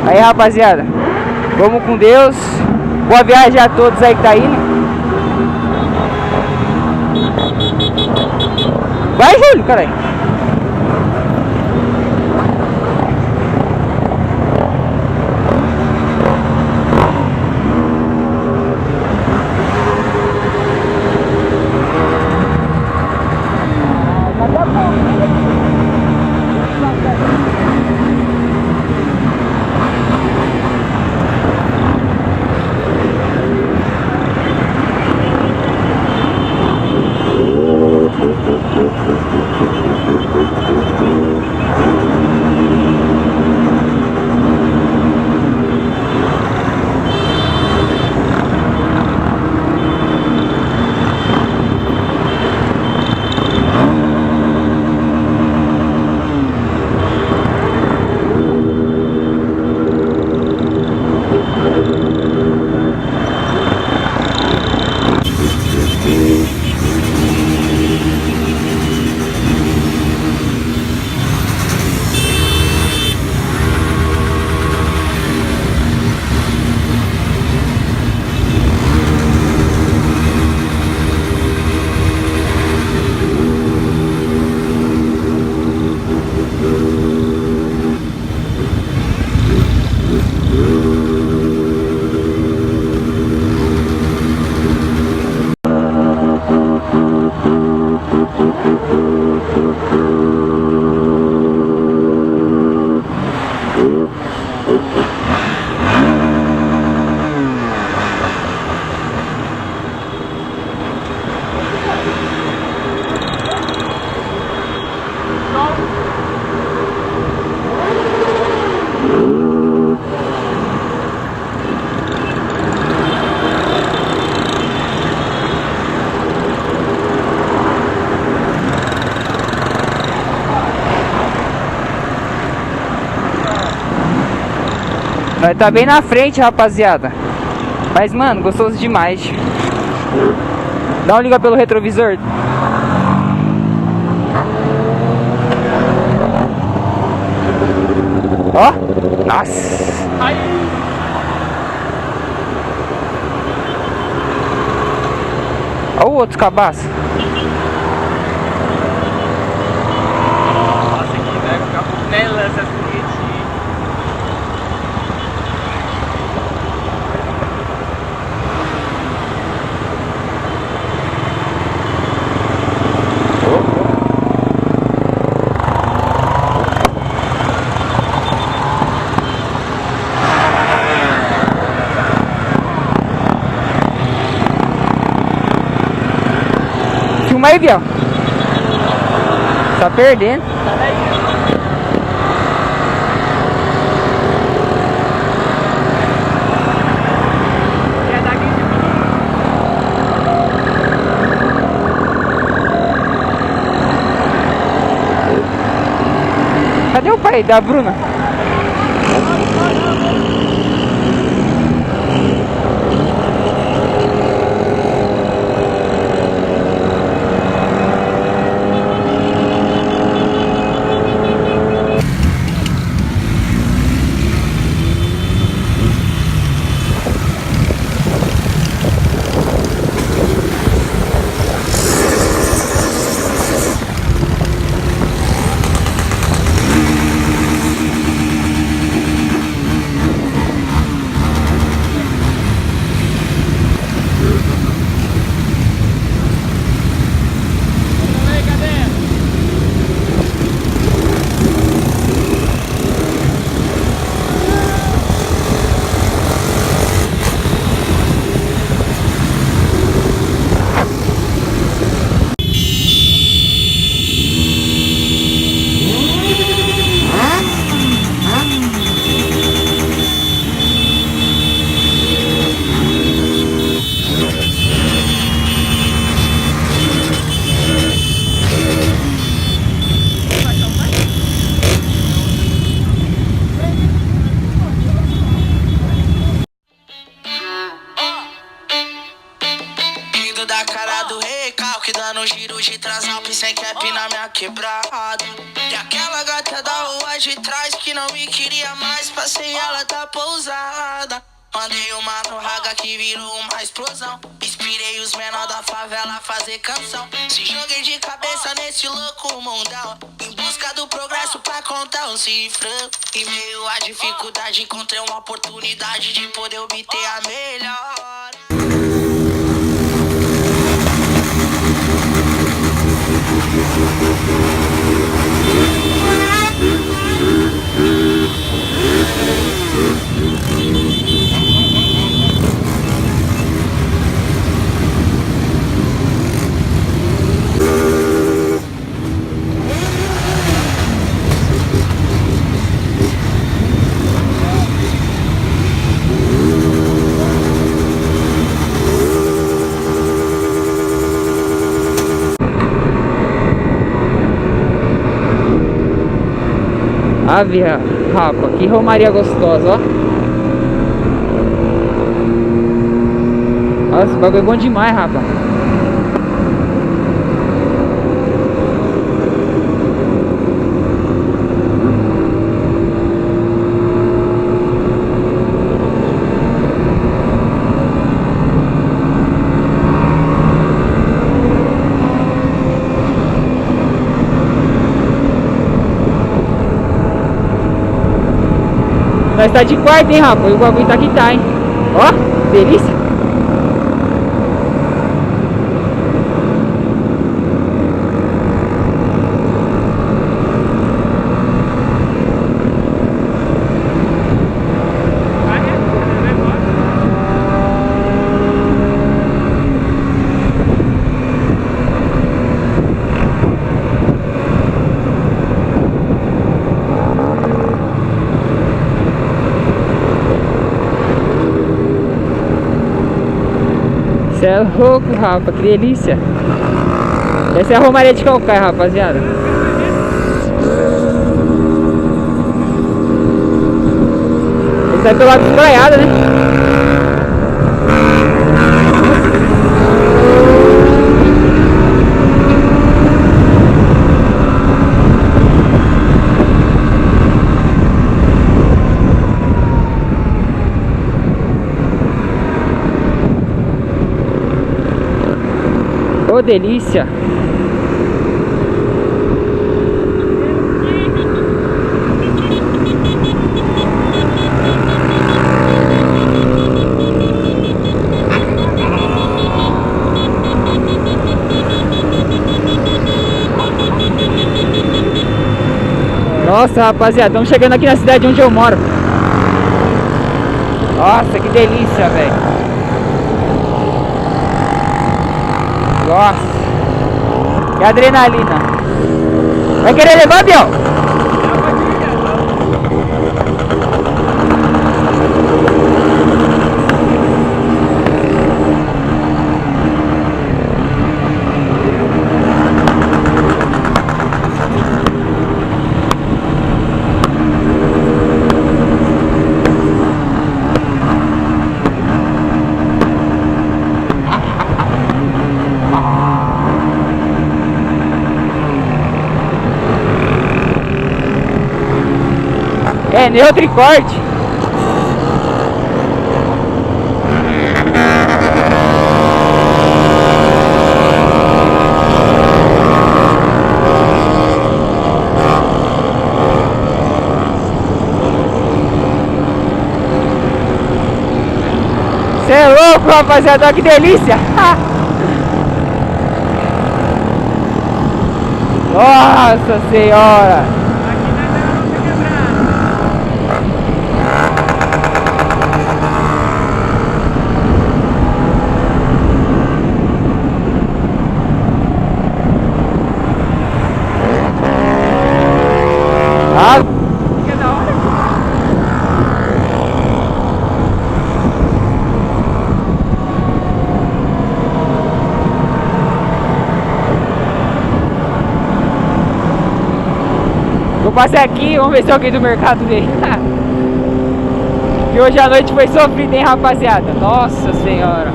Aí, rapaziada, vamos com Deus. Boa viagem a todos aí que tá indo. Vai, Júlio, caralho. Nós tá bem na frente, rapaziada. Mas, mano, gostoso demais. Dá uma liga pelo retrovisor. Ó, nossa. Ó o outro cabaço. Nossa, aqui vai ficar com tela essas foguetinhas. Filma aí, Biel. Tá perdendo. Cadê o pai da Bruna? no giro de Transalp sem cap na minha quebrada. E aquela gata da rua de trás que não me queria mais, passei ela da pousada. Mandei uma no raga que virou uma explosão. Inspirei os menor da favela a fazer canção. Se joguei de cabeça nesse louco mundão, em busca do progresso pra contar um cifrão. Em meio à dificuldade encontrei uma oportunidade de poder obter a melhor. Ave, rapa, que romaria gostosa, ó. Nossa, esse bagulho é bom demais, rapa. Nós tá de quarto, hein, rapaz? O bagulho tá que tá, hein? Ó, delícia. Você é louco, rapaz, que delícia. Essa é a romaria de Calcaia, rapaziada. Ele sai pelo lado espraiado, né? Ô, delícia! Nossa, rapaziada, estamos chegando aqui na cidade onde eu moro. Nossa, que delícia, velho. Nossa, que adrenalina. Vai querer levar, Biel? É neutro e corte. Cê é louco, rapaziada, que delícia. Nossa senhora. Vou passar aqui, vamos ver se alguém do mercado vem. Que hoje a noite foi sofrida, hein, rapaziada? Nossa senhora.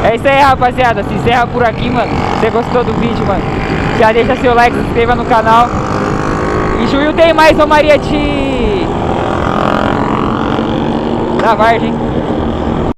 É isso aí, rapaziada. Se encerra por aqui, mano. Se você gostou do vídeo, mano, já deixa seu like, se inscreva no canal. Em junho tem mais Romaria da Vargem.